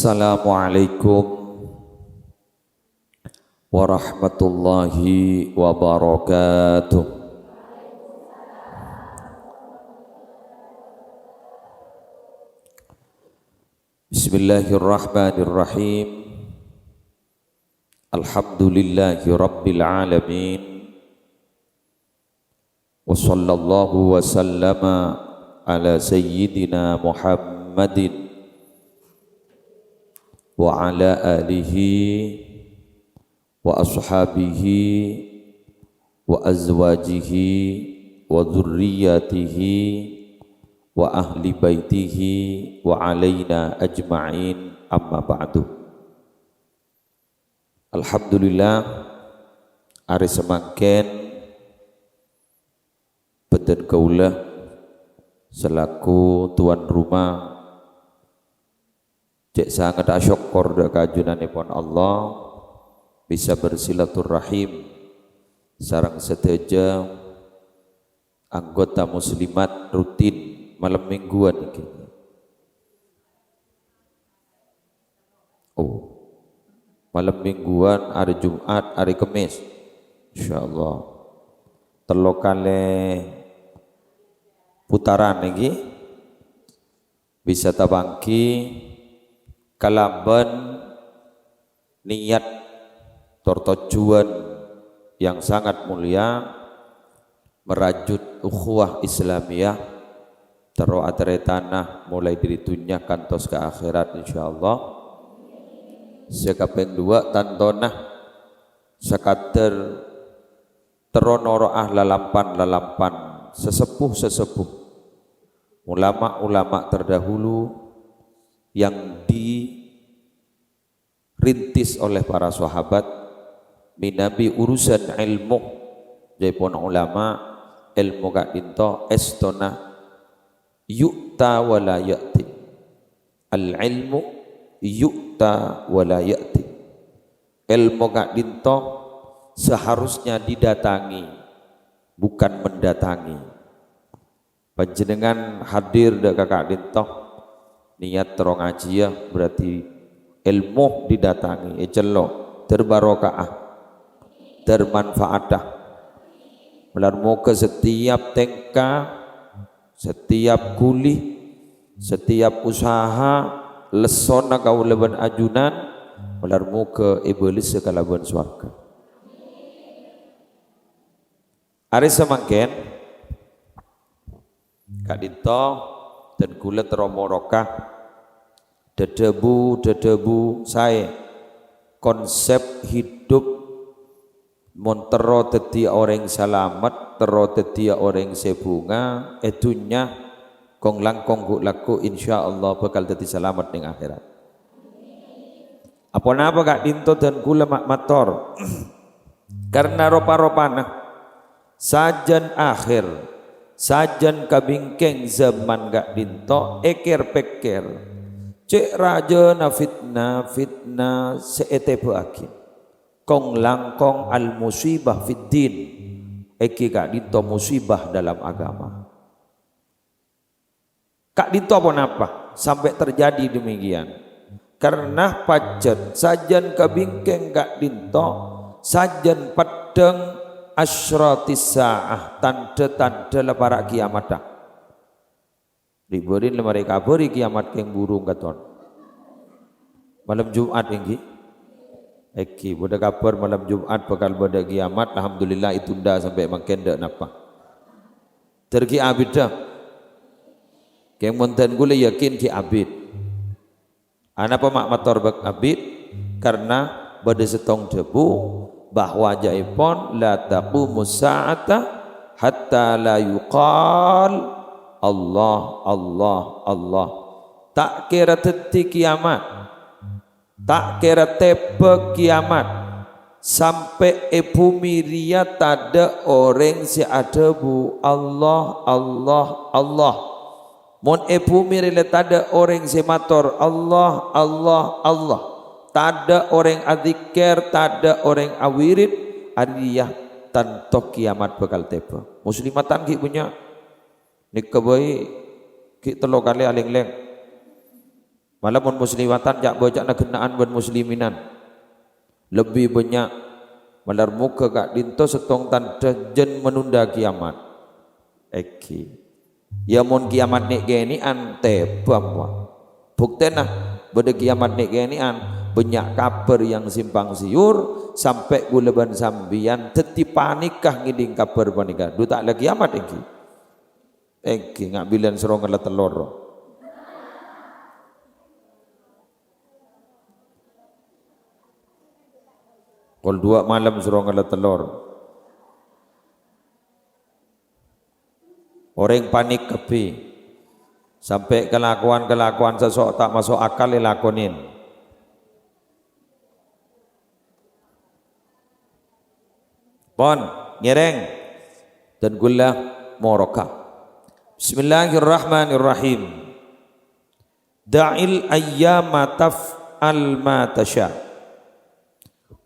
Assalamualaikum warahmatullahi wabarakatuh. Bismillahirrahmanirrahim. Alhamdulillahi rabbil alamin. Wa sallallahu wa sallama ala sayyidina Muhammadin wa ala alihi wa ashabihi wa azwajihi wa dzurriyyatihi wa ahli baitihi wa alaina ajma'in, amma ba'du. Alhamdulillah, ari semangken beten kaulah selaku tuan rumah cek sangat asyukur dak kajunanipun Allah bisa bersilaturahim sareng sedaja anggota muslimat rutin malam mingguan iki. Oh, malam mingguan hari Jumat, hari Kamis, insyaallah telo kali putaran iki bisa tabangki kalaban niat tujuan yang sangat mulia merajut ukhuwah Islamiyah tero atere tanah mulai dari dunia kantos ke akhirat insyaallah. Sekaping dua tantonah sekater teronoroah lalampan sesepuh ulama-ulama terdahulu yang dirintis oleh para sahabat minabi urusan ilmu jaipun ulama ilmu kak dinto estona yu'ta wala ya'ti, al ilmu yu'ta wala ya'ti, ilmu kak dinto seharusnya didatangi bukan mendatangi. Panjenengan hadir dak kakak dinto niat terong ngaji berarti ilmu didatangi ecelo terbarokaah termanfaatah melarmu ke setiap tengka setiap kuli setiap usaha lesona kau leban ajunan melarmu ke iblis sekalaban swarga. Ari semangken kak dito dan kula teromorokah dedebu saya konsep hidup montero tetia orang selamat tero tetia orang sebunga etunya kong langkong laku insyaallah bakal dadi selamat ning akhirat. Apa napa kak dinto dan kula mak mator karena ropa-ropana sajan akhir sajan kabingkeng zaman gak dinto eker peker cek raja na fitnah seetepe akin kong langkong al musibah fid din eki gak dinto musibah dalam agama. Kak dinto apa napa sampai terjadi demikian karena pacet sajan kabingkeng gak dinto sajan padeng asyratis sa'ah tanda-tanda lepara kiamat dah. Diberin lemari kabari kiamat keng burung katon. Malam Jumat ini eki boda kabar malam Jumat bakal boda kiamat alhamdulillah itunda sampai makin dak napa. Terki abid dah. Keng monten gule yakin ki abid. Anapa mak mator bak abid karena boda setong debu bahwa jaipon la taqumus sa'ata hatta la yuqal Allah Allah Allah. Tak kira detik kiamat, tak kira tepe kiamat sampai bumi ria tada orang si adebu Allah Allah Allah. Mon bumi ria tada orang si mator Allah Allah Allah. Tada orang adzikir, tada orang awirid, ariyah tantok kiamat bakal tepa. Muslimatan ki punya nikah bayi ki telo kali aling leng Malah mun muslimatan jak bocak na kenaan ban musliminan. Lebih banyak malar muka kak dinto setong tanda jen menunda kiamat. Eki. Ya mun kiamat nek geni an tebam wa. Buktena beda kiamat nek geni an banyak kabar yang simpang siur sampai guleban sambian teti panikah ngiding kabar panikah. Du tak lagi kiamat eki. Eki ngabilan serong ngelet telur. Kol 2 malam suruh ngelet telur. Orang panik kepi. Sampai kelakuan-kelakuan sesok tak masuk akal dilakonin. Pon, ngereng dan gula moroka. Bismillahirrahmanirrahim. Da'il ayyama taf'al ma tasha'.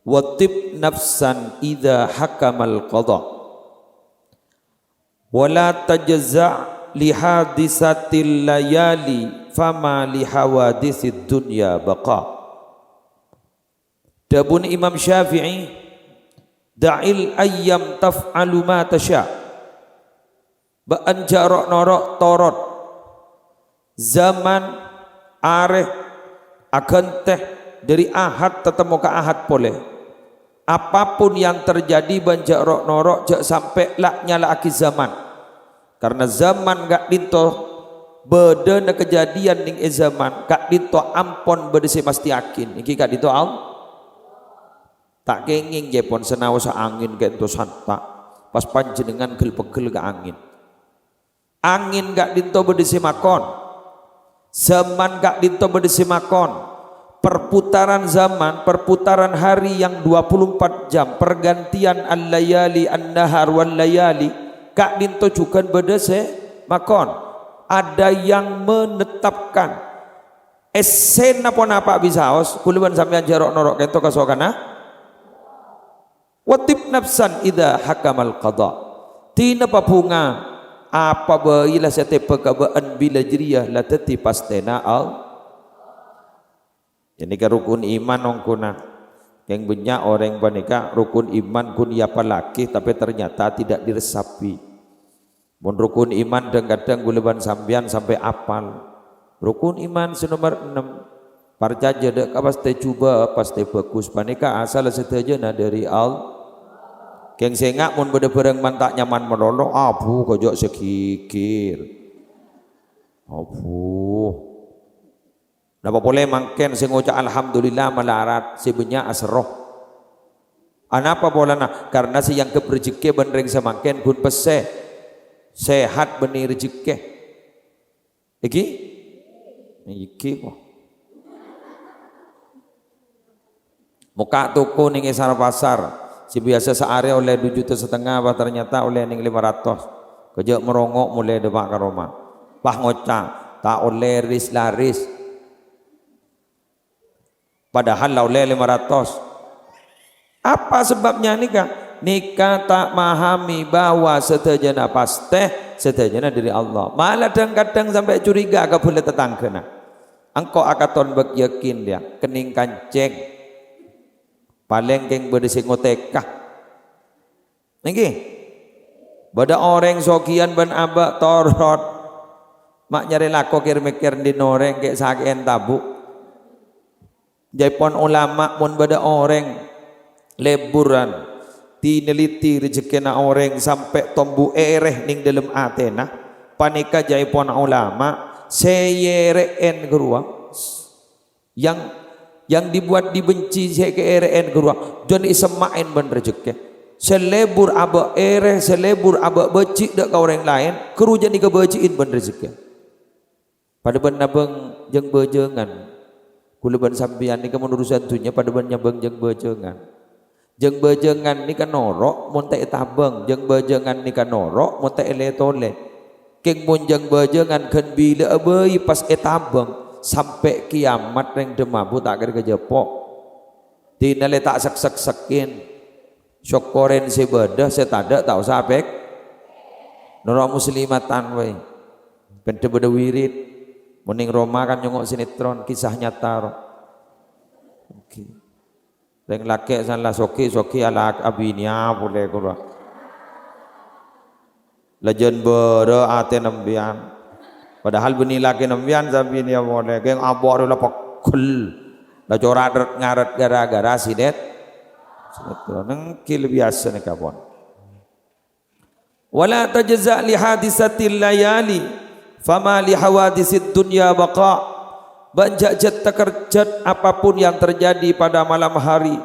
Watib nafsan idha hakamal qadha wala tajza' lihadisatil layali fama lihawadithid dunya baqa. Dabun Imam Syafi'i, da'il ayyam taf'alu ma tasha'. Ba'an jarok norok torot zaman areh akan teh dari ahad tetemu ke ahad boleh. Apapun yang terjadi banjak rok norok jak sampai lak nyala aki zaman. Karena zaman gak dinto beda na kejadian ning zaman gak dinto ampon beda se pasti akin. Iki gak dinto al tak kenging jepon senawa sa angin gak dinto santak pas panjenengan gel-pegel gak angin. Angin gak dinto beda se makon. Zaman gak dinto beda se makon. Perputaran zaman, perputaran hari yang 24 jam, pergantian al-layali, an-nahar wal-layali, kak dinto juga bedese makon. Ada yang menetapkan esen apa bisa os, kuluban sampean jarok norok kento kasokana. Watib nafsan idha hakamal qadha. Tina papunga apa bailah setepa kabaan bila jriyah la tati pastena al. Ini kan rukun iman ongkuna. Yang banyak orang panika rukun iman kun ya palaki tapi ternyata tidak diresapi. Mun rukun iman kadang guleban sambian sampai apal. Rukun iman senomor 6. Parcaja dek pasti coba pasti bagus panika asal setajana dari al. Keng sengak mun beda bareng mantak nyaman melolo abu kojok sekikir. Abu. Napa boleh mangken sing ngucap alhamdulillah melarat sebenarnya asroh. Anapa bolana? Karena si yang keberjeke benreng semangken pun pese sehat benih rezeki. Iki kok. Muka toko ning esar pasar si biasa searea oleh 2,5 juta apa ternyata oleh ning 500. Kejak merongok mulai depak ke rumah. Pah ngocak tak oleh ris laris. Padahal lauleh 500. Apa sebabnya nikah? Nikah tak memahami bahwa setajana pasteh setajana dari Allah. Malah kadang-kadang sampai curiga agak boleh tetanggana. Engkau akaton bak yakin dia kening kanceng paling keng berdesi ngotekah. Niki bada orang sokian ban abak torot mak nyari lako kir-mikir di noreng kayak sakean tabuk. Jaipon ulama mun bada orang leburan tineliti rezekina orang sampai tombu ereh ning dalam atena panika jaipon ulama seyeren gerua yang dibuat dibenci seyeren gerua jon isemain ben rezeki selebur aba ereh selebur aba becik dak ka orang lain keru jadi kebeciin ben rezeki pada ben nabeng jeung bejengan kuluban sambian ni kan urusan dunia pada banyak bang jeng bejengan ni kan norok montek tabang jeng bejengan ni kan norok montek eletole keng mun jeng bejengan kan bila abai pas etabang sampai kiamat yang demabu tak kira kejepok tinale tak sak-sak-sakin syukurin sebedah setada tak usah apek norok muslimatan wae benda beda wirid Muning Roma kan nyongok sinetron kisah nyata. Oke. Reng laki sanlah soki ala abinya boleh kurang. Lajen bere ate nembian. Padahal beni laki nembian sabinia boleh. Geng abor la pekul. La corat ngaret gara-gara sinetron nengkil biasa nih kawan. Wala tajza li hadisatil layali fama li hawadisid dunya baqa. Banjak terkerjat apapun yang terjadi pada malam hari.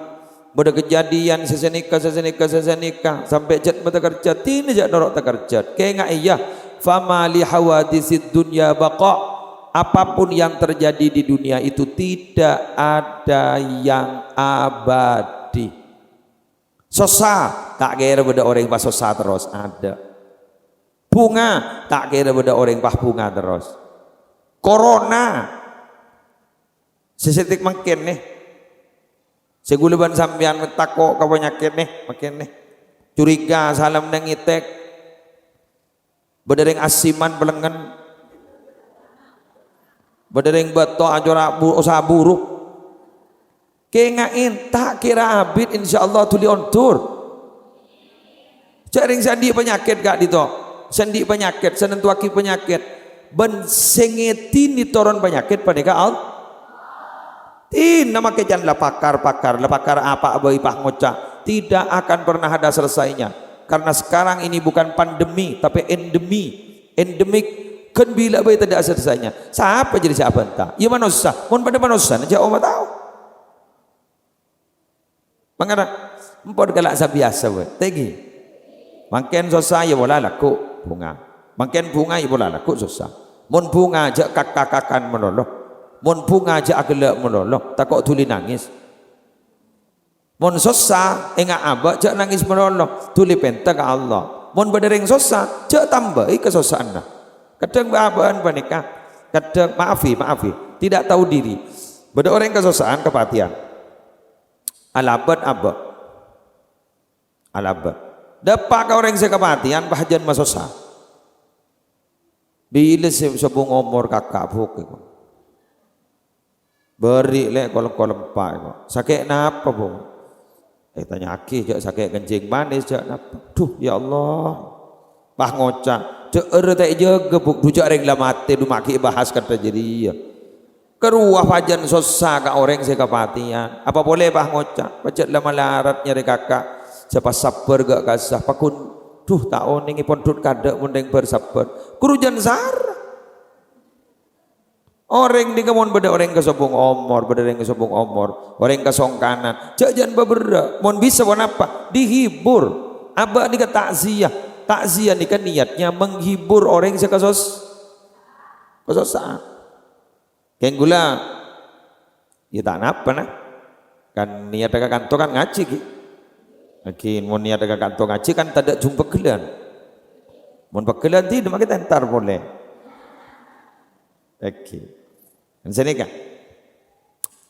Pada kejadian sesenika sampai jat terkerjat tidak jak norok terkerjat. Kayak iya fama li hawadisid dunya baqa. Apapun yang terjadi di dunia itu tidak ada yang abadi. Sosa tak kira beda orang pas sosa terus ada. Bunga tak kira beda orang pas bunga terus. Corona sesetik makin nih. Seguluban sampean mentako ka penyakit nih makin nih. Curiga salam nang itek. Bedereng asiman belengen. Bedereng beto ajora usaha buruk. Kengain tak kira abid insyaallah tuli ontur. Caring sandi penyakit gak dito. Sandi penyakit senentuaki penyakit. Ben sengeti ni toron penyakit pada Allah. Nama kejan lapakar apa abai pah ngocak tidak akan pernah ada selesainya karena sekarang ini bukan pandemi tapi endemik kan bila bayi tidak selesainya siapa jadi siapa entah ya manusia mun pada manusia aja orang tahu mangana empod galak sabiasa we tegi mangken susah ya bola laku bunga mangken bunga ya bola laku susah mun bunga aja kakakan meloloh mun bunga aja agelak meloloh takut tuli nangis mun susah enggak abak jak nangis meloloh tuli penta ke Allah mun bedereng susah jak tambah kesusahan dah kadang bahan panikah kadang maafi tidak tahu diri beda orang kesusahan kepatian alabat dapat ke orang sekepatian bahagian masusah bila sebung umur kakak buk beri lek kolom pak sakit napa bu tanya aki jak sakit kencing manis jak napa duh ya Allah bah ngocak cek tak jaga buk dujak reng lah mati du maki bahas kata jadi ya keruah pajan susah ka orang sekapatian apa boleh bah ngocak pacet lama larat nyari kakak siapa sabar gak kasah pakun duh tak oning ipon tut kada mundeng bersabar kurujan sar orang di kamun beda orang kesobong omor beda orang kesobong omor orang kesongkanan jajan beberapa mon bisa apa dihibur abah ni ke takziah ni kan niatnya menghibur orang kesosahan kenggula ya tak napa nah kan niat dekat kantor kan ngaji ki makin mon niat dekat kantor ngaji kan tak ada jumpa kelan mon pekelan tidak makin entar boleh oke sini kan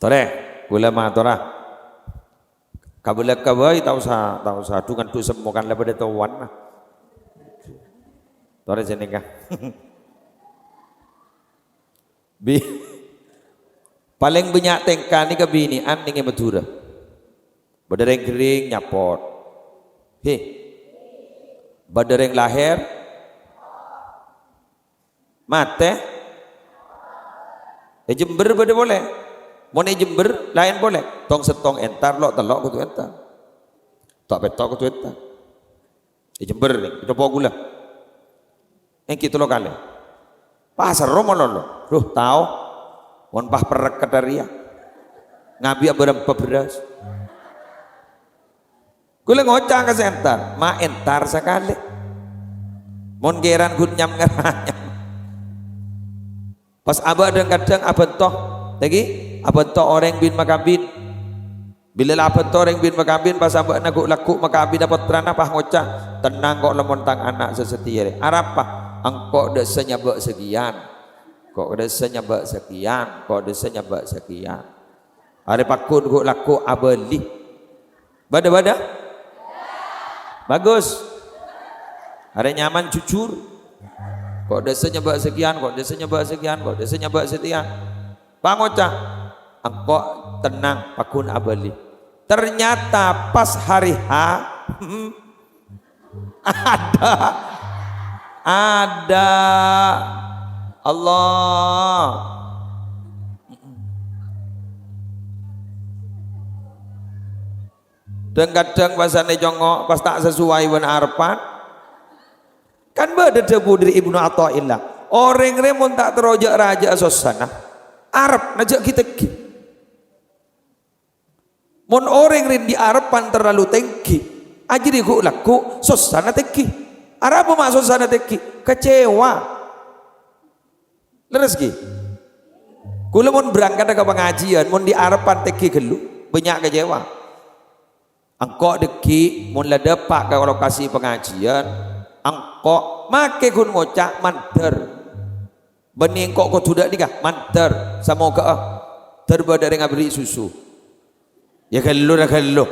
tore ulama tora kabulak kabai tahu sah dengan tu semua kan lebih dari tahuan mah tore sini kan paling banyak tengkani kebinian ning Madura badereng kering nyapot badereng lahir mate Jember pada boleh mau Jember lain boleh tong setong entar lo telok kutu entar tak petok kutu entar Jember nih itu bawa gula kita lo kali pasar romo lo tahu mon pah perek kadaria ngabi berapa beras gula ngocang ke entar ma entar sekali mon geran gunyam ngeranya pas abah dan kadang abah toh lagi abah toh orang bin makabin bila abah toh orang bin makabin pas abah nak laku makabin dapat terana pah ngocah tenang kok lemontang anak sesetia arapa engkau desanya bak sekian kok desanya bak sekian hari pakun kok laku abah li bada bagus hari nyaman jujur Kok desanya bak sekian, kok desanya bak sekian, kok desanya bak sekian. Pangocah, engkau tenang pakun abali. Ternyata pas hari H ada Allah. Dan kadang pasane jongok pas tak sesuai wan arpan kan beda debu dari Ibnu Athaillah orang remon tak terojak raja sosana Arab najak kita mon orang rin di arpan terlalu tinggi aja di ku laku sosana tinggi Arab apa maksud sosana tinggi kecewa leres ki kula mon berangkat ke pengajian mon di arpan tinggi gelu banyak kecewa engkau deki mulai depak ke lokasi pengajian engkau make kun ngocak manter bening kok tidak nikah manter semoga terbuat dari ngabri susu ya kalau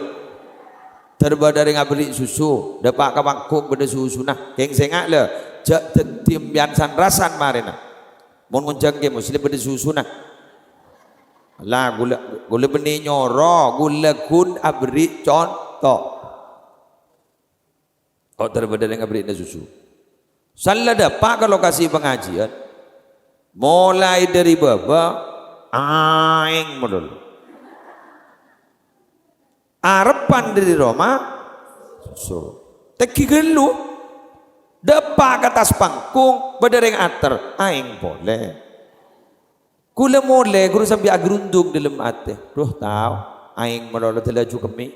terbuat dari ngabri susu depak ke bangkuk beda susu nah keng sengak le jak timbian san rasan marina mon ngoncang ke muslim beda susu nah lah gula benih nyoro gula kun abri contoh kau terbeda dengan abri susu salah dapat ke lokasi pengajian mulai dari baba aing modal arepan dari Roma susu teki gelu dapat ke atas pangkung berdering ater aing boleh kula mole guru sampai agrundung dalam hati duh tahu aing melolo telaju kami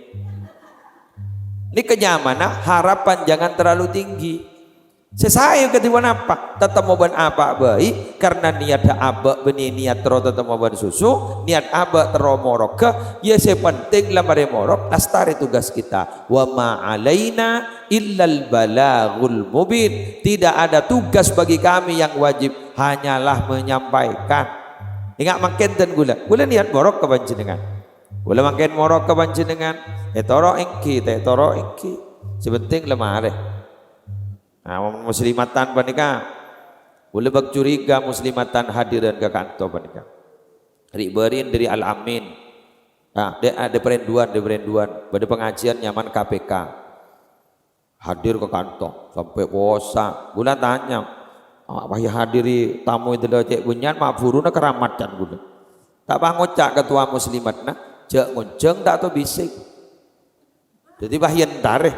ini kenyamanan harapan jangan terlalu tinggi sesaya ketiwan apa tetap mau ban apa baik karena niat abak benih niat terus tetap mau ban susu niat abak terus morok ya sepenting lamare morok lastari tugas kita wa ma alaina illal balagul mubin tidak ada tugas bagi kami yang wajib hanyalah menyampaikan. Ingat makin dan gula niat morok ke panjenengan gula makin morok ke panjenengan toro engki sebenting lemah deh nah muslimatan panika gula bak curiga muslimatan hadiran ke kantor panika riberin dari Al-Amin nah ada perenduan pada pengajian nyaman KPK hadir ke kantor sampai bosa gula tanya wahai hadiri tamu itu dah cek bunyan mak buruna keramat kan guna tak ngocak ketua muslimat nah cek ngonceng tak tu bisik jadi bahian tareh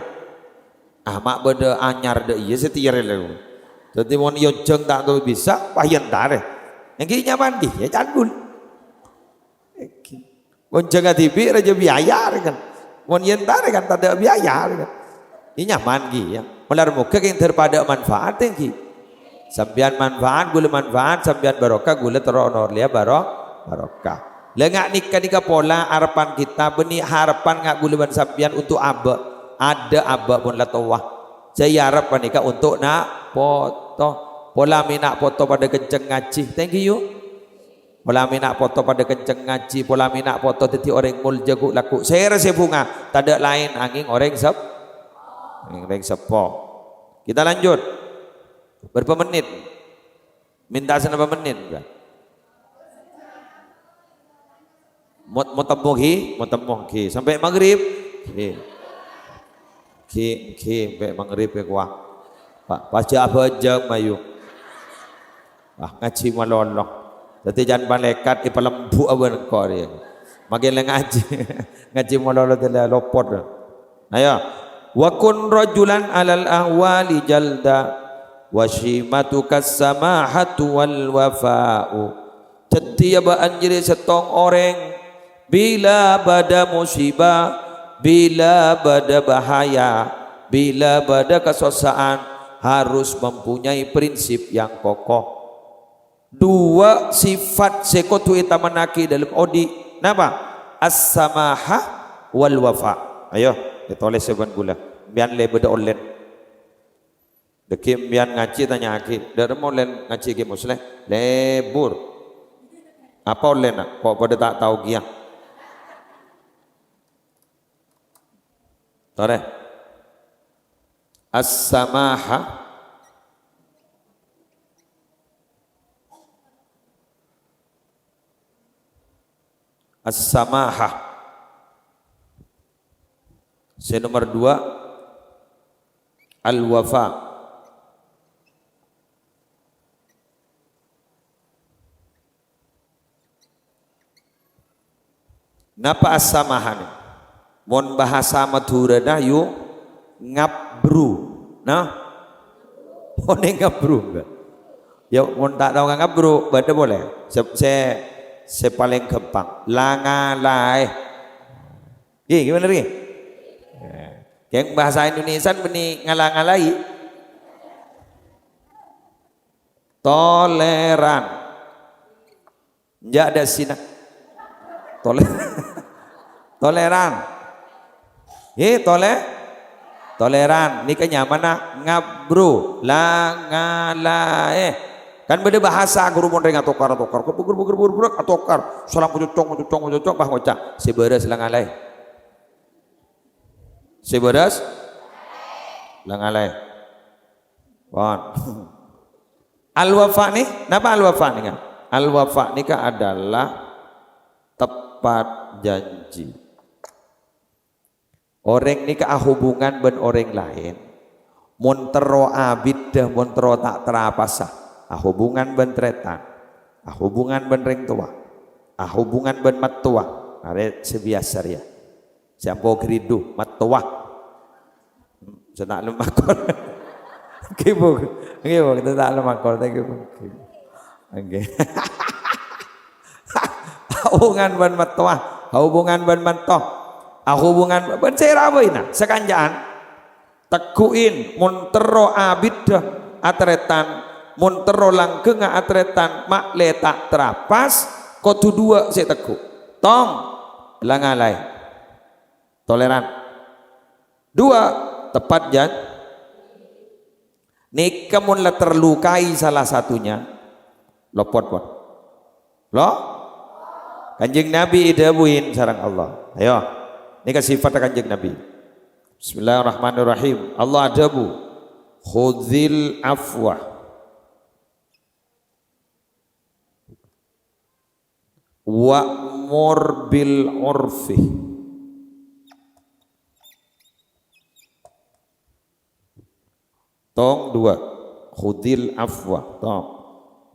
mak beda anyar de iya setir lho jadi mon yonceng tak tu bisa bahian tareh yang kini nyaman di ya cangkul ngonceng atipi raja biaya kan mon yen tareh kan tak ada biaya kan ini nyaman gi ya melar muka yang terpada manfaat tinggi sambian manfaat gula manfaat sambian barokah gula teronor lia barokah lengak nikah pola harapan kita benih harapan ngak gula ban sambian untuk abak ada abak pun latawah saya harapan nikah untuk nak foto pola minak foto pada kenceng ngaji thank you pola minak foto pada kenceng ngaji pola minak foto teti orang mul jago laku saya rasa bunga tak ada lain angin orang sepo kita lanjut berapa menit minta berapa menit enggak mau temuhi sampai maghrib sampai maghrib ya kuah pak baca apa mayu ngaji malolok jadi jangan malaikat ipalembu awan kau dia makin ngaji malolok dia lopot ayo wa kun rajulan alal ahwali jalda wasimatuka samahatu wal wafa'u setiap anjir setong orang bila bada musibah bila bada bahaya bila bada kesosaan harus mempunyai prinsip yang kokoh dua sifat sekotu itamanaki dalam odi napa as-samaha wal wafa ayo ditulis seban gula biar le beda online dekim bian ngaji tanya aki dari mau len ngaji ke muslim lebur apa len kok pada tak tahu kia tore as-samaha as-samahah. Yang nomor 2 al-wafa. Napa as-samahah? Mon bahasa Madura na yu ngabru. Nah, mon ngabru. Ya mon tak tahu ngabru, benda boleh. Saya paling gampang. Langalai. Gimana lagi? Yang bahasa Indonesia benih ngalang-ngalai. Toleran. Enggak ada sini. Toleran. Toleran. Ini kenyamanan ngabru, langalai. Kan beda bahasa guru mondeng atokar. Atokar. Salam mucucong bah ngocak. Seberes langalai. Seberes langalai. Wan. Al-wafa nih, napa al-wafa nih kan? Al-wafa nih kan adalah tepat janji. Orang ni ke hubungan ben orang lain montero abid dah montero tak terapasah hubungan ben tretan hubungan ben ring tua hubungan ben mat tua are sebiasa ya siampo geridu mat tua senak lemakor kibo kita tak lemakor tak kibo oke hubungan ben mat tua hubungan ben mantoh hubungan bencerawaina sekanjaan tekuin montero abid atretan montero langgeng atretan mak letak terapas kotu dua saya teku tong langalai toleran dua tepat jan nih kamu lah terlukai salah satunya lopot lo kanjeng Nabi idabuin sarang Allah ayo ini kan sifat kanjeng Nabi. Bismillahirrahmanirrahim. Allah adabu khudhil afwa wa'mur bil urfi tong dua khudhil afwa tong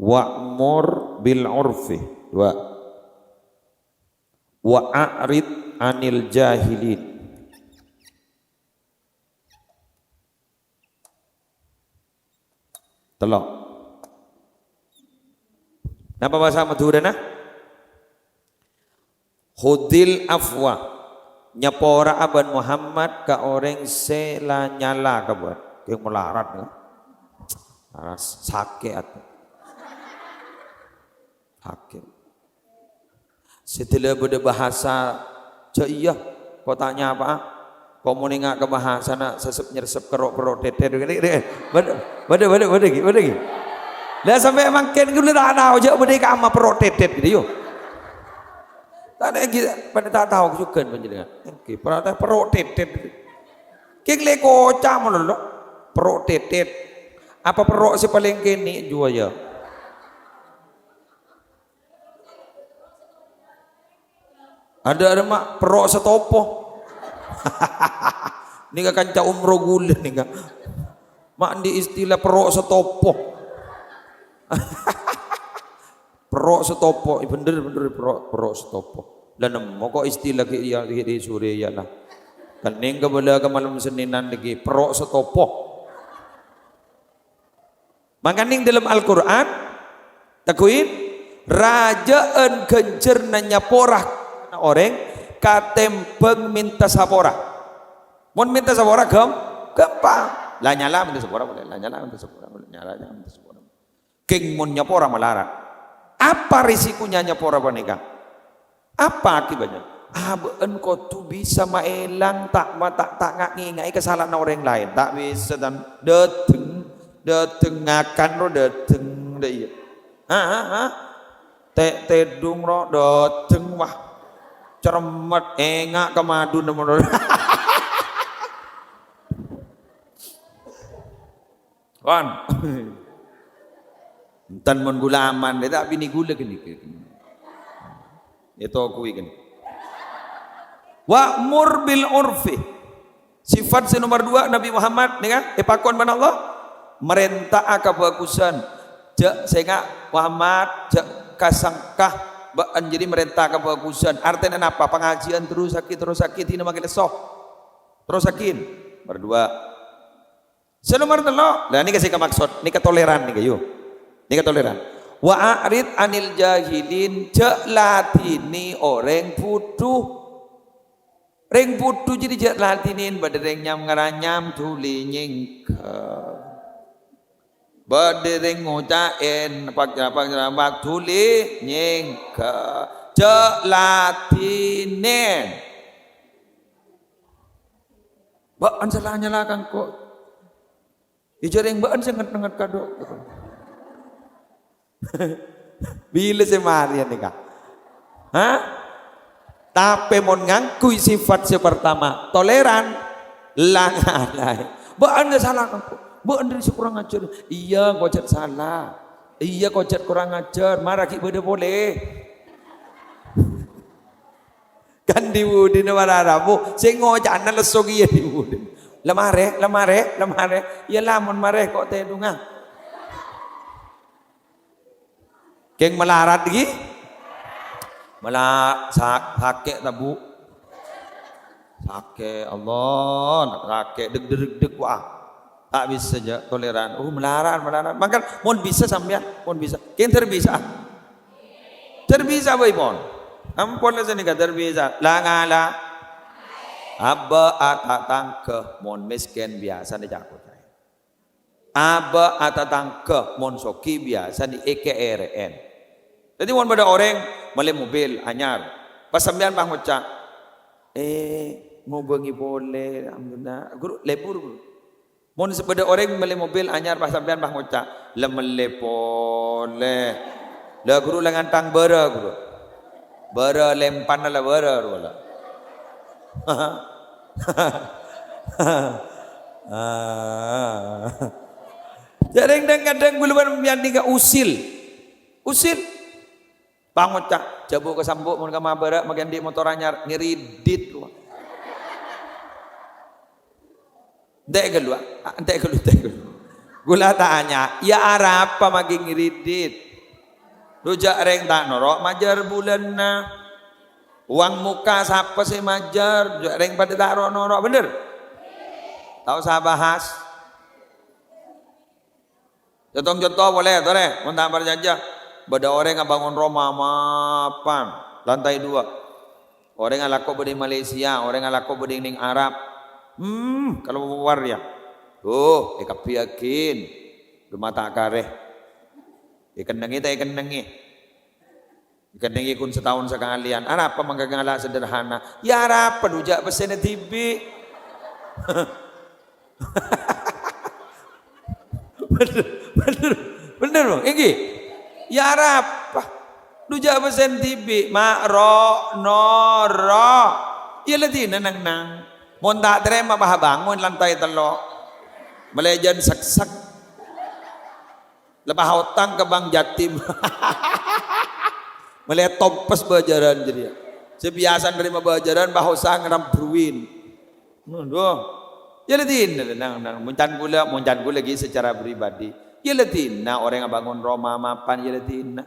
wa'mur bil urfi dua wa'arid anil jahilin telok napa bahasa Madura nah khudil afwa nyapora aban Muhammad ka orang sela nyala kabar yang melarat ya sakit sakit setelah berbahasa iya, kau tanya apa? Kau mau nengak ke bahasa nak sesep nyeresep kerok teter gini. Bade gini. Lah sampai makin gue dah tahu je bade ke ama perok tetet gitu yo. Tak ada kita pada tak tahu juga penjelasan. Oke, perok tetet. Kek le kocak mana lo? Perok tetet. Apa perok si paling kini jua ya? Ada mak perok setopo. Ini kan kanca umroh gula nih kan. Mak di istilah perok setopo. Perok setopo, bener perok setopo. Dan nemu kok istilah di Suria lah. Kan ning kebelah ke malam Seninan lagi perok setopo. Maka ning dalam Al-Qur'an takuin rajaan genjer nanya porah orang katempeng minta sapora mon minta sapora gampang lah nyala minta sapora boleh lah nyala minta sapora boleh nyala minta sapora king mon nyapora melarang apa risikonya nyapora panika apa akibatnya engkau tuh bisa maelang tak ngingai kesalahan orang lain tak bisa dan dateng ngakan ro dateng deh tedung ro dateng wah cermet engak kemadu nomor kan entan mon gula aman dia tak bini gula gini itu aku ikan Wa'mur bil urfi. Sifat nomor 2 Nabi Muhammad ni kan pakon ban Allah merintah kebagusan. Jak sehingga Muhammad jak kasangkah baan jadi merintah kebagusan. Artinya apa? Pengajian terus sakit ini makin sok. Terus sakit. Berdua. Senomor 3. Nah ini kasih ke maksud, ini ketoleran nih kayu. Ini ketoleran. Wa a'rid anil jahilin, jak latini orang butuh. Reng putu jadi jak latinin badereng nyam ngaranyam tuli nyingka badereng ngocain pak tuli nyingka jak latinin baan salahnya lah kan kok ijareng baan sangat kado bila semarian nih kak hah. Tapi mon ngangkui sifat pertama toleran langalai. Baan enggak salah kamu. Baan dari kurang ajar. Iya kocet salah. Iya kocet kurang ajar. Marah ki beda boleh. Kan diwudin mararamu. Sing ngojana lesog iya diwudin. Lemare. Ya lamun mare kok tedunga. Keng melarat lagi. Malah sakit tabu sakit Allah sakit deg wah tak bisa saja toleran melarat maka mohon bisa sampean mohon bisa kian terbisa boy pon ampun lah sini kan terbisa langala abba atatangke mohon miskin biasa di jakut abba atatangke mohon soki biasa di EKRN. Jadi mohon pada orang male mobil anyar. Pas sampean bang ngucap, mau bengi boleh, alhamdulillah. Guru lepur guru. Mohon sepeda orang male mobil anyar pas sampean bang ngucap, lemele boleh. Lah guru lengan tang bara guru. Bara lempan lah bara wala. Jarang kadang buluan yang tiga usil. Bangun cak, jabu ke sambuk mun ka mabara magan di motor anyar ngiridit lu. Dek gelu. Gula tanya, ya apa magi ngiridit? Rujak reng tak norok majar bulan na. Uang muka siapa sih majar? Rujak reng pada tak norok bener? Tahu saya bahas? Contoh boleh, mun tak berjajah. Bada orang yang bangun rumah mapan lantai 2 orang yang laku di Malaysia orang yang laku di ning Arab kalau war ya kapi yakin rumah tak kareh ikan nengi kun setahun sekalian apa menggagala sederhana ya apa dujak pesen TV bener loh ini ya apa dujak pesen TV makro noro ya lagi nang mon tak terima bah bangun lantai 3 melejan sak lepas hutang ke Bang Jatim melihat tompes bajaran jadi sebiasa nerima bajaran bahasa ngeram bruin ya lagi nang muncan gula lagi secara pribadi ya latina orang yang bangun Roma mapan ya latina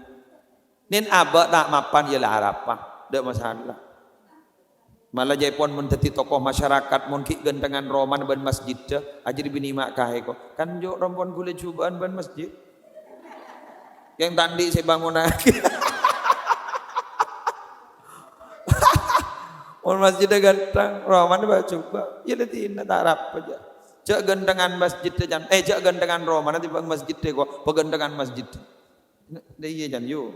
nin abak tak mapan ya lah harapah tidak masalah malah Jepun menteti tokoh masyarakat mungkin gentengan Roma ban masjid aja dibini mak kahe kok kan jo rompon gula cubaan ban masjid yang tadi saya bangun lagi orang masjid ganteng Roma ni coba ya latina tak harap aja jak gendengan masjid jan jak gendengan Roma nanti bang masjid kok pegendengan masjid deh iya jan yo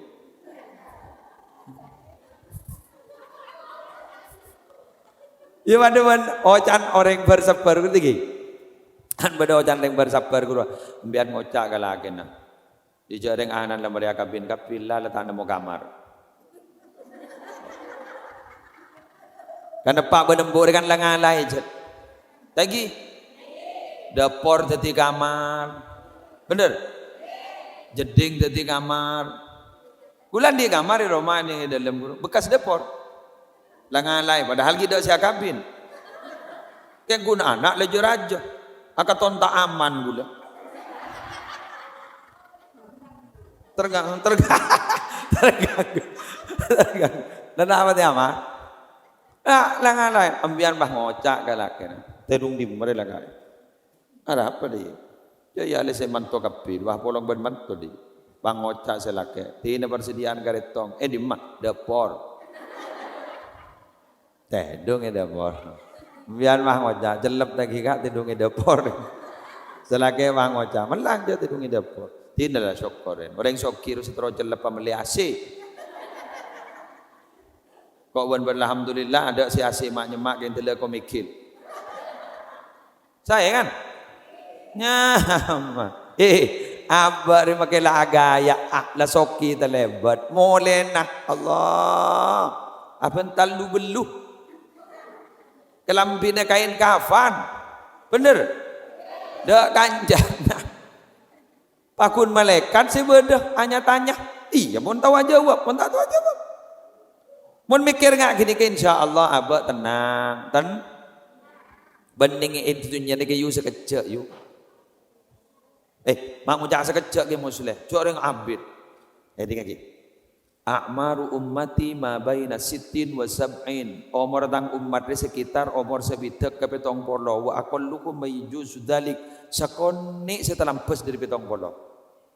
ya waduh ocan orang bersabar gitu ki kan pada ocan yang bersabar guru biar ngocak kalake na di jareng anan la mereka kabin kapilla letak nemu kamar kan pak benembur kan langalai jet lagi dapur jadi kamar bener jeding jadi kamar bulan di kamar di rumah ini dalam bekas dapur Langalai padahal kita siap kabin. Kayak guna anak lejo raja. Aka tonta aman gula. Terganggu. Dan apa dia mah? Langalai ambian bah ngocak galaknya. Terung di mereka lagi. Ada apa dia? Ya le semanto kapil, bah polong ben manto di. Bang ngocak selake. Tina persediaan garetong. Di mah dapur. Tedung dapur. Biar mah ngocak jelep lagi kak tedung dapur. Selake bang ngocak melang je tedung dapur. Tina lah syukurin. Orang syukir setero jelep pameli asih. Kok wan alhamdulillah ada si asih mak nyemak yang telah kau mikir. Saya kan? Nyama. Abah ni makai lah agaya lah soki terlebat. Molena Allah. Apa talu beluh. Kelambina kain kafan. Bener? Dak kanjana. Pakun malaikat sebedah hanya tanya. Iya pun tahu jawab, pun tak tahu jawab. Mun mikir ngak gini ke insyaallah abah tenang. Bening itu dunia ni ke yu sekejap yu. Mak ngucap sekejap ke muslim. Cuk orang abid. Dengar lagi. A'maru ummati ma baina sittin wa sab'in. Umur tang umat ni sekitar umur sebidak ke 70. Wa aqallukum mayjuzu dzalik. Sakoni setelampus dari 70.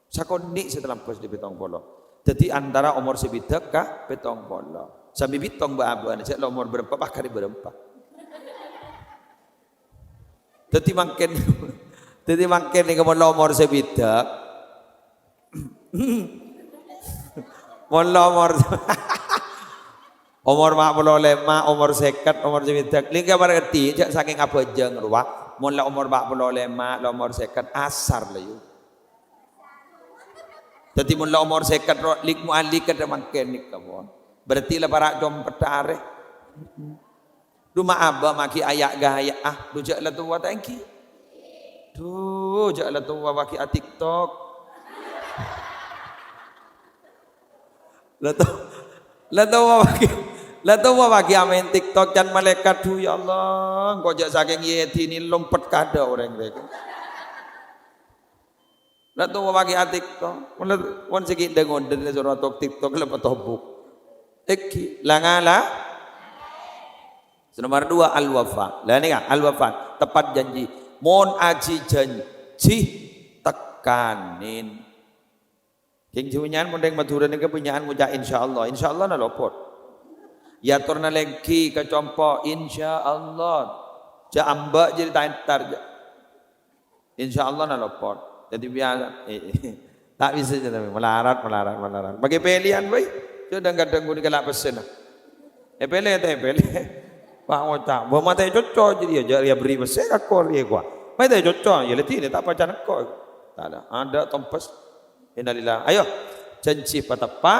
Sakoni setelampus dari 70. Jadi antara umur sebidak ke 70. Sambil bitong ba-abuan aja umur berapa kali berapa. Jadi makin ni kamu umur sebidak. Umur 45, umur 50, umur sebidak. Lingkar berarti jak saking apa jeng ruak. Mula umur 45, umur 50 asar lah yuk. Jadi mula umur 50 likmu ali kada makin ni kamu. Berarti lah para jom petare. Rumah abah maki ayak gaya dujak lah tua tangki. Jak lah tua maki TikTok. Lah tua maki amen TikTok dan malaikat tu ya Allah. Kau jak saking yeti ni lompat kada orang mereka. Lah tua maki TikTok. Mun sikit dengon den surat TikTok lepas tobuk. Langala. Nomor 2 al-wafa. Lah ni kan al-wafa, tepat janji. Mon aji janji tekanin. King junyan mun deng maturan ke punyaan ngucap insyaallah. Insyaallah na lopot. Ya turna lagi ke compo insyaallah. Ja amba jadi tantar. Insyaallah na lopot. Jadi biasa tak bisa jadi melarat. Bagi pilihan baik. Kadang-kadang guni kelak pesen. Pele. Pak ngocak, bawa mata cocok jadi aja dia beri pesen akor dia gua. Mata cocok, ya letih dia tak pacan akor. Tak ada tompas. Innalillah. Ayo, janji patapa,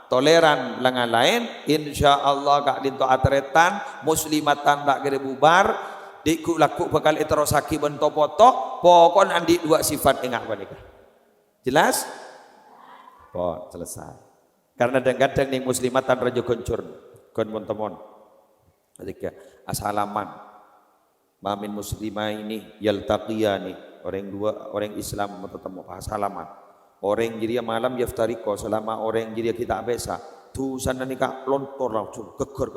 toleran lengan lain, insyaallah kak dinto atretan, muslimatan tak kira bubar, diku laku bakal eterosaki bento poto, pokon andi dua sifat ingat panika. Jelas? Selesai. Karena kadang-kadang nih muslimatan raja goncur kon mon-temon. Ketika asalaman mamin muslimah ini yaltaqiyani orang Islam bertemu asalaman. Orang jiria malam yaftariko selama orang jiria kita biasa. Tu sana nikah lontor langsung keker.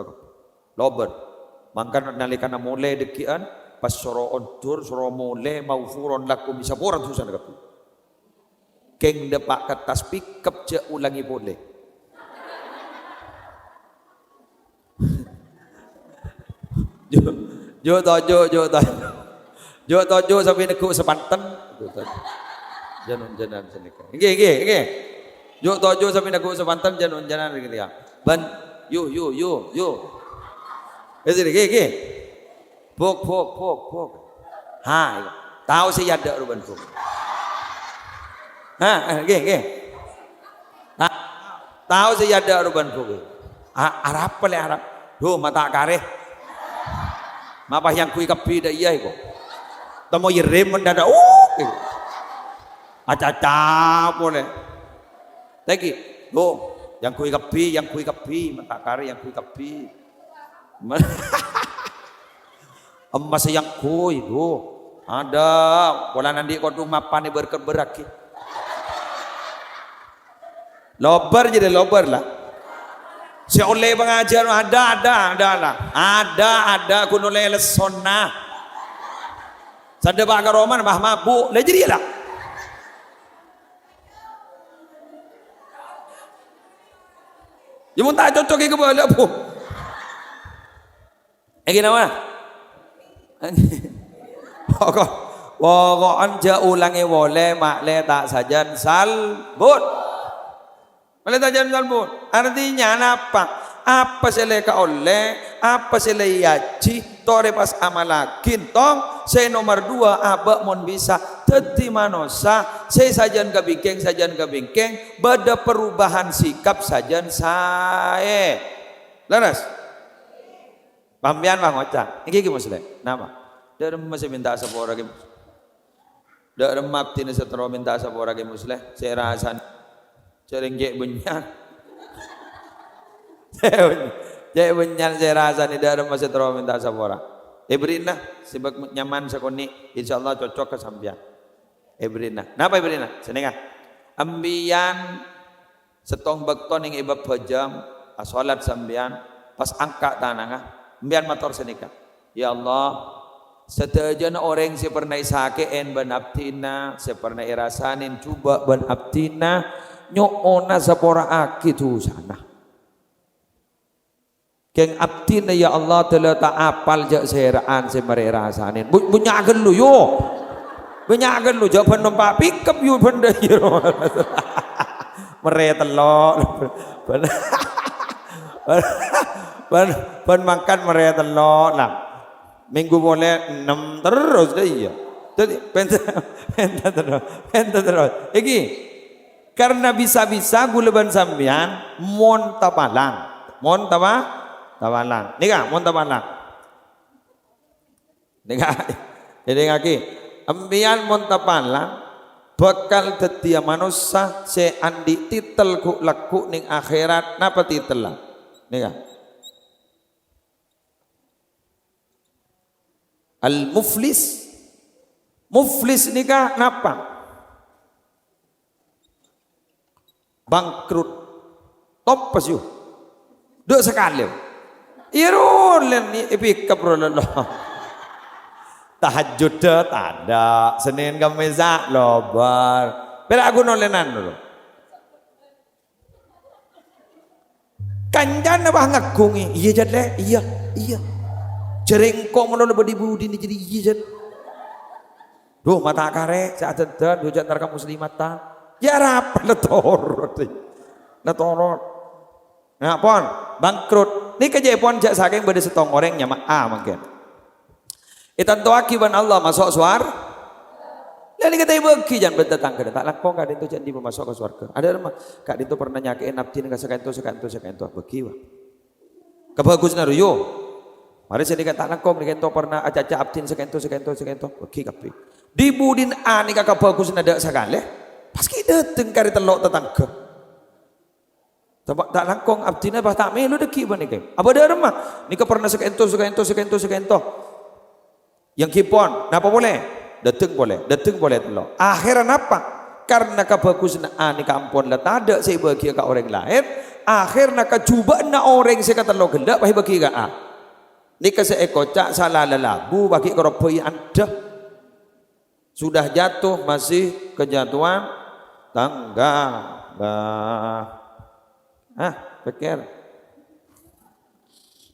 Lober. Mangkan nalikana mulai dekian pas soro ontur soro mulai maufuron lakum bisa boran tu sana kapu. Keng depak kertas pikap je ulangi boleh. Jo tojo sampai nekuk sepanten. Janon senika. Nggih. Jo tojo sampai nekuk sepanten janon gitu ya. Ban yo. Nggih. Pok. Ha, tahu saya ada ruban pok. Ha, nggih. Tahu saya ada ruban pok. Arab pale Arab. Duh mata kareh. Mapah yang kui kapi dah iya iko. Tamo yirim mendadak. Acaca boleh. Lagi. Yang kui kapi mata kare yang kui kapi. Emas yang kuy itu ada pola nanti kau mapan ni berkerberaki lobar jadi lobar lah si oleh pengajar ada kuno le lesona sada ba roman bah mabuk le jadi lah ya mun tak cocok ke bala apa gimana Pokok ulangi boleh makle tak sajan salbut. Makle tak sajan salbut. Artinya apa? Apa seleka oleh, apa selai yaji, tore pas amalakin tong, saya nomor 2 abak mon bisa teti manosa, saya sajan kebingkeng, bada perubahan sikap sajan saya. Laras. Pambian bang oca, ini gimana sih? Nama? Dia masih minta sepora game. Dia remak tina setro minta sepora game muslim. Saya rasan, cerenggek benyan. Saya benyan saya rasan dia remak setro minta sepora. Berinlah, sebab nyaman sekoni, insyaallah cocok ke sambian. Berinlah. Napa berinlah? Senengah. Ambian setong bekton yang ibab pejam, asolat sambian, pas angkat tanangah. Biar motor senika. Ya Allah, setujuan orang si pernah isakein ban abtina, si pernah irasanin coba ban abtina, nyokona sapora aki tu sana. Keng abtina ya Allah telah tak apal jak seraan si merirasanin. Bunyakan lu yo, bunyakan lu jawaban numpak pickup yo benda yo. Meretelok. Ban makan mereka telok lah. Minggu boleh 6 terus dah iya. Jadi penta terus. Iki karena bisa-bisa guleban sambian mon tapalang. Nika mon tapalang. Nika. Jadi ngaki ambian mon tapalang bakal tetia manusia se andi titel ku laku ning akhirat napa titel lah. Nika. Al-muflis nikah napa? Bangkrut top pas yuk duk sekali irun len ipikap rolollah tahajud tak ada Senin Kamis lobar pera aku nolenan dulu kanjan apa ngagungi iya jadle iya jerengkok menolong budi ni jadi izin. Duh mata kare saat dan hujat tarka muslimat ta. Ya rap letorot. Nah pon bangkrut. Ni kerja pon jak saking bade setong orang nyama mungkin. Itan to akiban Allah masuk suar. Lain kata ibu jangan berdatang ke tak lakon kak itu jangan masuk ke surga. Ada rumah kak itu pernah nyakein nafsin ke sekanto beki wah. Kebagus naruyo. Mari saya dikatakan kau mereka itu pernah aja abtin sekento bagi kapi. Di budin ani kakak bagus nada sekali. Pas kita tengkari telok tetangga. Tak langkong abtinnya bah tak melu deki bani kau. Apa ada rumah? Nika pernah sekento. Yang kipon, napa boleh? Dateng boleh telok. Akhiran apa? Karena kebagusan ani kampon lah tak ada saya bagi ke orang lain. Akhirnya kecuba na orang saya kata lo gendak bah bagi ke Ni kocak salah lelabu bagi keropoy anda sudah jatuh masih kejatuhan tangga pikir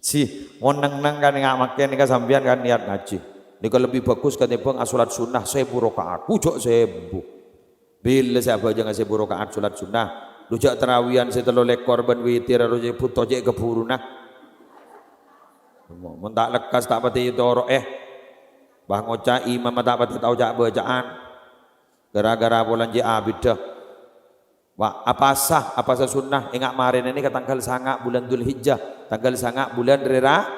si nang kan nggak makan ni sambian kan niat ngaji ni lebih bagus ketimbang asulat sunnah 1000 rakaat pujok 1000 bila siapa jangan 1000 rakaat sulat sunnah rujak terawihan setelo lekor ben witir rujak puto je keburu nah mentak lekas tak pati doro bah ngoca imam tak pati tahu jak bacaan gara-gara bulan bidah wah apa sah sunnah ingat marin ini ke tanggal sangak bulan Dzulhijjah tanggal sangak bulan Rera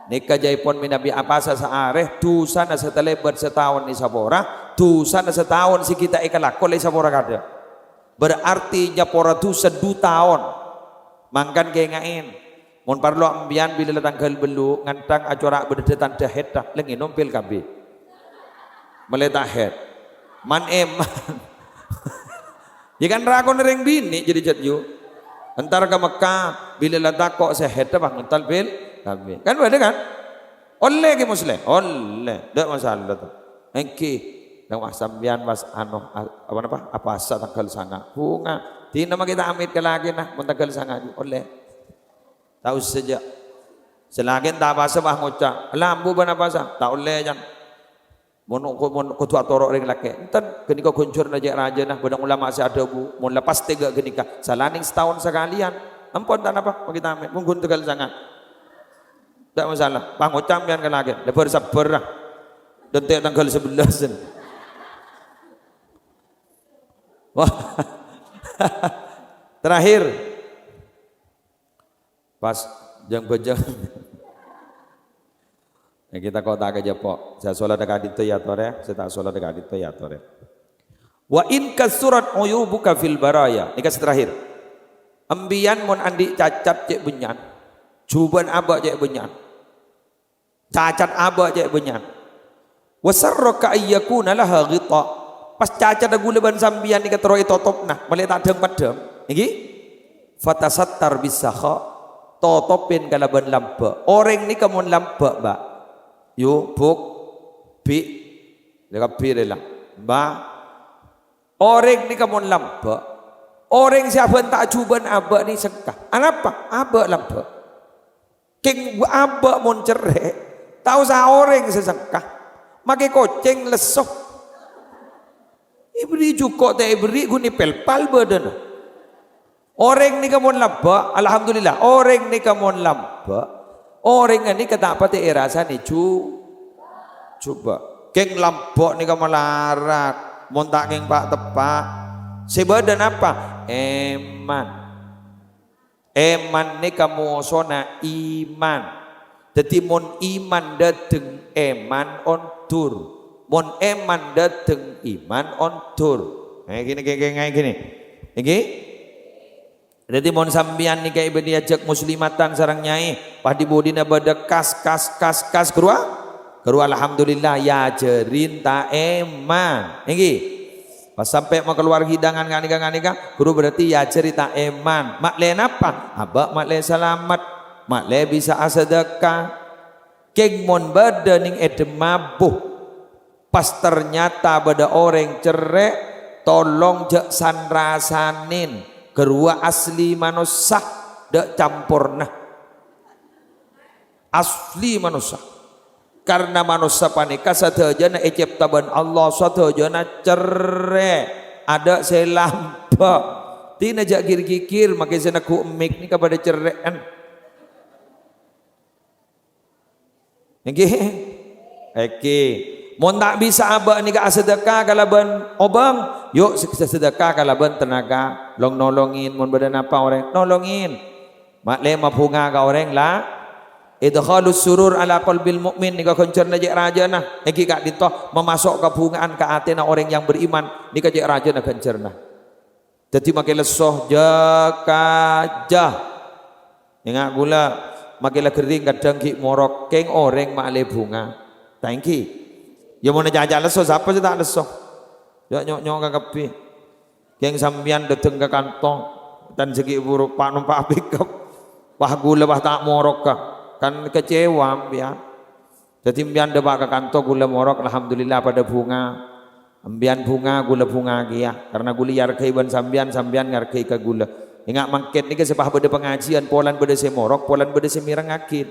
nikah jaipon minabi apa sah saareh tusan setelah bersetahun ni sabora tusan setahun si kita ikalakol sabora kada berarti nyapora tusan 2 tahun mangkan kengain Mun parlo ambian bila tanggal belu ngantang acara berdetan dahet dah lengi nompil kabeh. Meletak head. Man eman. Ya kan rakon ring bini jadi jadju. Entar ke Mekah bila letak kok sehet bang entar bil kabeh. Kan ada kan? Oleh ke muslim. Oleh. Dak masalah tu. Engki nang sambian was ano apa asa tanggal sanga. Bunga. Di nama kita amit ke lagi nah mun tanggal sanga oleh. Tahu saja. Selagi tak bahasa bah ngoca. Lambu bana bahasa. Tak oleh jan. Mon kutua torok ring laki. Entar kenika kuncur najak raja nah badang ulama si ada bu. Mon lepas tiga kenika. Salaning setahun sekalian. Ampun tak apa bagi tamat. Mungkin tegal sangat. Tak masalah. Bah ngoca pian ke lagi. Lebar sabar lah. Dan tanggal 11. Wah. Terakhir. Pas jang bejang ya kita kau tak aja pok saya sholat dekat itu ya tore saya tak sholat dekat itu ya tore wa in kasurat uyubuka fil baraya ini kas terakhir ambian mon andi cacat cek benyan cuban abak cek benyan cacat abak cek benyan wasarraka ayyakuna laha ghita pas cacat gula ban sambian ni katero itu top nah boleh tak deng padem iki fatasattar bisakha totopin kalaban lampa orang ni kamu lampa ba yu buk bi dekat bi lah ba orang ni kamu lampa orang siapa tak cuban abak ni sekah apa abak lampa king abak mon cerai tahu sah orang sesekah makai koceng lesoh ibri cukup tak ibri guni pelpal badan. Orang ni kamu lamba, alhamdulillah. Orang ni kamu lamba, orang ni kata apa teh rasa ni coba. Keng lamba ni kamu larat, montak keng pak tepak. Sebadan apa? Eman. Eman ni kamu sona iman. Jadi mon iman dateng eman on tur, mon eman dateng iman on tur. Gini, gini. Jadi mon sambian ni kayak berdiajak muslimatan sarang nyai padi bodina bada kas kerua alhamdulillah ya jerin ta eman niki pas sampai mau keluar hidangan nganika guru berarti ya cerita eman mak le napa abak mak le selamat mak le bisa asedekah keng mon bada ning edem mabuh pas ternyata bada orang cerek tolong jak sanrasanin kerua asli manusia dak campur nah asli manusia karena manusia panika sadajana ecep taban Allah sadajana cerai ada selampa tina jak kikir makai sana ku emik ni kepada cerean Oke mon tak bisa abak ni ka sedekah kalaban obang yuk sedekah kalaban tenaga long nolongin mon badan apa orang nolongin mak le mapunga ka orang lah idkhalus surur ala qalbil mukmin ni ka koncer najak raja nah iki kak dito memasok kepungaan ka atena orang yang beriman ni ka jak raja nah koncer nah dadi makai lesoh jakajah ingat gula makai la kering kadang ki morok keng orang mak le bunga thank you. Ya mau jajak lesoh siapa sih tak lesoh? Ya nyok ke kepi. Yang sambian datang ke kantong dan segi buruk pak numpak pickup. Wah gula bah tak morok kah? Kan kecewa ambian. Jadi ambian debak ke kantong gula morok alhamdulillah pada bunga. Ambian bunga gula bunga kia. Karena gula yarkai ban sambian ngarkai ke gula. Ingat mangket ni ke sepah beda pengajian polan beda semorok polan beda semirang akid.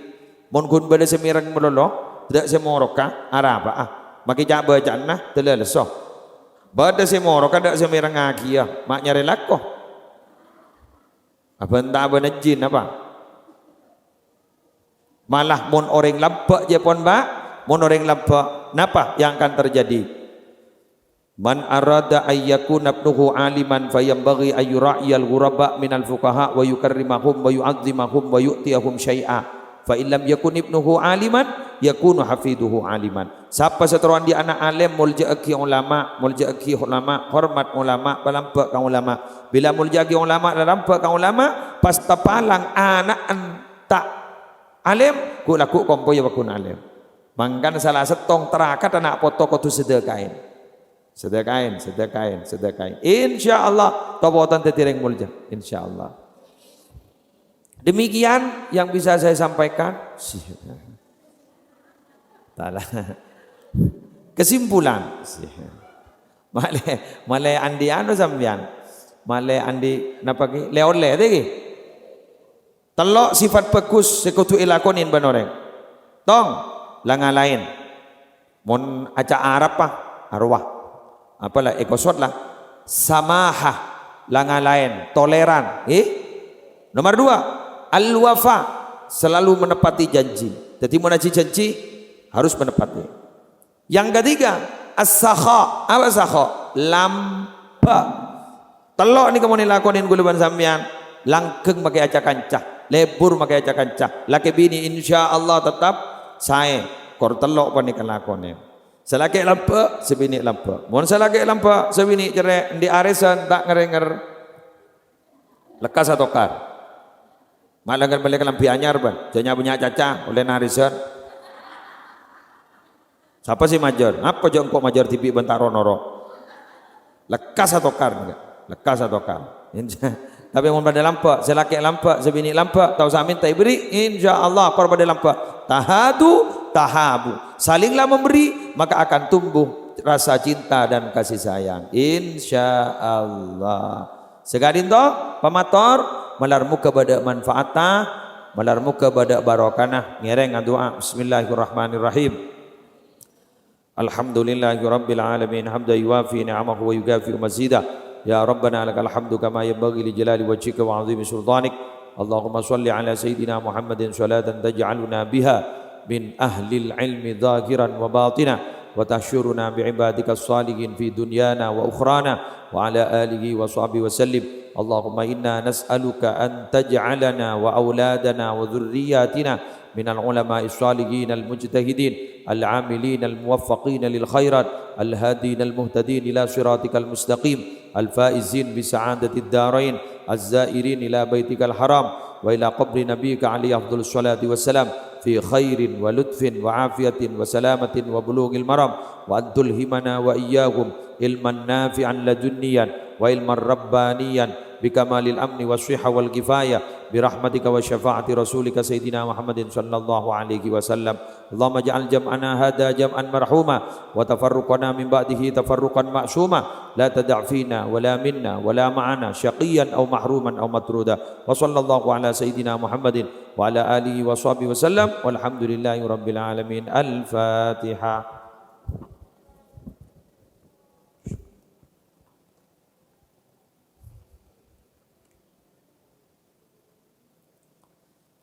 Mon gun beda semirang melolo tidak semorok kah? Araba ah. Maki jak bacaan nah telah lesoh. Bada semoro kada semirang ngaki ya. Mak nyari lakoh. Apa entah apa jin apa. Malah mon orang labak je pon ba. Mon orang labak. Napa yang akan terjadi? Man arada ayyakuna ibnuhu aliman fayambaghi ayyura'iyal ghuraba minal fuqaha wa yukarrimahum wa yu'azzimahum wa yu'tiyahum syai'a. Fa illam yakun ibnuhu aliman yakunu hafiduhu aliman. Siapa seteruan di anak alim mulja'aki ulama hormat ulama balampak ka ulama bila mulja'aki ulama balampak ka ulama pas tapalang anak tak alim ku laku kompo ya bakun alim. Mangkan salah setong terakat anak foto kotu sedekain. Sedekain. Insyaallah tobotan tetireng mulja. Insyaallah. Demikian yang bisa saya sampaikan. Kesimpulan. Male andi anu sampean. Male andi napa ki? Leole tadi. Telok sifat bagus sekutu ilakonin banoreng. Tong langa lain. Mon aca Arab pa arwah. Apalah ekosot lah. Samahah langa lain, toleran. Nomor 2, al-wafa, selalu menepati janji. Jadi menaji janji harus menepati. Yang ketiga, as-sakha. Apa sakha? Lampa. Telok ni kamu nilakonin guluban sampean, langkeng pakai aca kancah, lebur pakai aca kancah. Laki bini insyaallah tetap sae. Kor telok pa ni kelakonin. Selaki lampa, sebini lampa. Mohon selaki lampa, sebini cerai di arisan tak ngerenger. Lekas atau kar. Malah balik lampi anyar ban. Janya punya caca oleh narisan. Siapa sih majer? Apa jongkok majer TV bentar noro? Lekas atau kar enggak? Lekas atau kar. Tapi mohon pada lampa, selaki lampa, sebini lampa, tahu samin tak beri, insyaallah kor pada lampa. Tahabu, salinglah memberi maka akan tumbuh rasa cinta dan kasih sayang, insyaallah. Segadin toh pamator malar muka bada manfaatah, malar muka bada barokana. Ngereng doa. Bismillahirrahmanirrahim. Alhamdulillahirabbil alamin hamdan yuwafi ni'amahu wa yukafi mazida. Ya rabbana lakal hamdu kama yanbaghi li jalali wajhika wa 'azimi sultanik. Allahumma shalli ala sayyidina Muhammadin salatan taj'aluna biha min ahlil ilmi zahiran wa batina wa tahsyuruna bi'ibadika salihin fi dunyana wa ukhrana wa ala alihi wa sahbihi wa sallim. Allahumma inna nas'aluka an taj'alana wa auladana wa dhurriyyatina minal ulama'i salihin al-mujtahidin al-amilin al-muwaffaqin lil khairat al-hadin al-muhtadin ila siratikal mustaqim al-faizin bi sa'adatid darain az-zairin ila baitikal haram wa ila qabri nabiyyika alaihi afdhalus salati wassalam fi khairin wa lutfin wa afiyatin wa salamatin wa bulughil maram wa antul himana wa iyyahum ilman nafi'an ladunniyan wa ilman rabbaniyan bikamalil amni was-sihha wal kifayah birahmatika wa syafaati rasulika sayyidina Muhammadin sallallahu alaihi wasallam. Allahumma ja'al jam'ana hadha jam'an marhuma wa tafarruqana min ba'dihi tafarruqan ma'suma la tada' fina wa la minna wa la ma'ana syaqiyan aw mahruman aw matruda. Wa sallallahu ala sayyidina Muhammadin wa ala alihi wa sahbihi wasallam walhamdulillahi rabbil alamin. Al-Fatihah.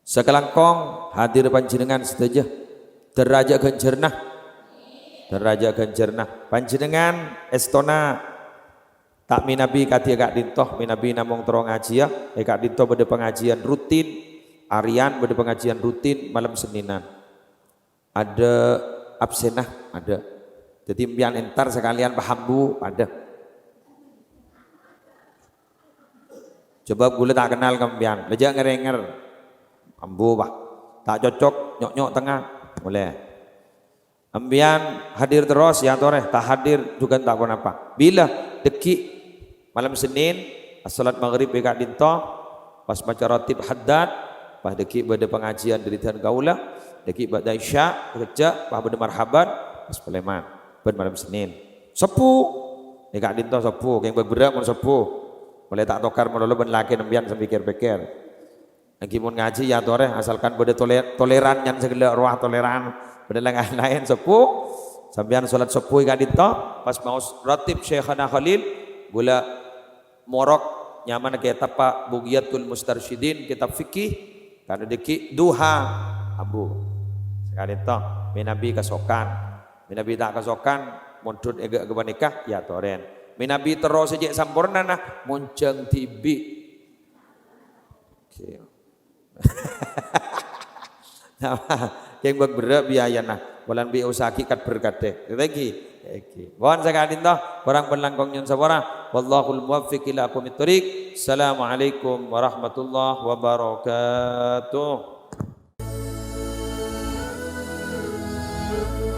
Sekelangkong hadir panjenengan sedaja deraja ganjarnah panjenengan estona tak minabi kadia kak dintoh minabi namung terong ngaji ya kak dintoh pada pengajian rutin harian pada pengajian rutin malam Seninan ada absenah ada jadi pian entar sekalian paham bu ada coba gula tak kenal kempian leja ngerenger ambu pak tak cocok nyok tengah boleh ambian hadir terus ya toreh tak hadir juga tak pun apa bila deki malam Senin salat maghrib kak dinto pas baca ratib haddad pas deki pada pengajian dari tan gaula deki pada isya kerja pas pada marhaban pas peleman ben malam Senin sepuh kak dinto sepuh yang berberak mun sepuh boleh tak tokar melulu ben laki ambian sempikir-pikir lagi pun ngaji ya toreh asalkan pada toleran yang segala ruah toleran pada lain sepuh sambian salat sepuh kak dinto pas mau ratib Syekhana Khalil gula morok nyaman ke tapa Bugiyatul Mustarsyidin kitab fikih karena deki duha abu sekali dinto minabi kasokan minabi tak kasokan mundut ega kebanikah ya toren minabi terus saja sampurna nah munceng tibi okay. Yang berberak biaya nah bulan bi usaki kat berkate lagi mohon sekali toh orang berlangkong nyun sabara wallahul muwaffiq ila aqwamit thoriq. Assalamualaikum warahmatullahi wabarakatuh. Thank you.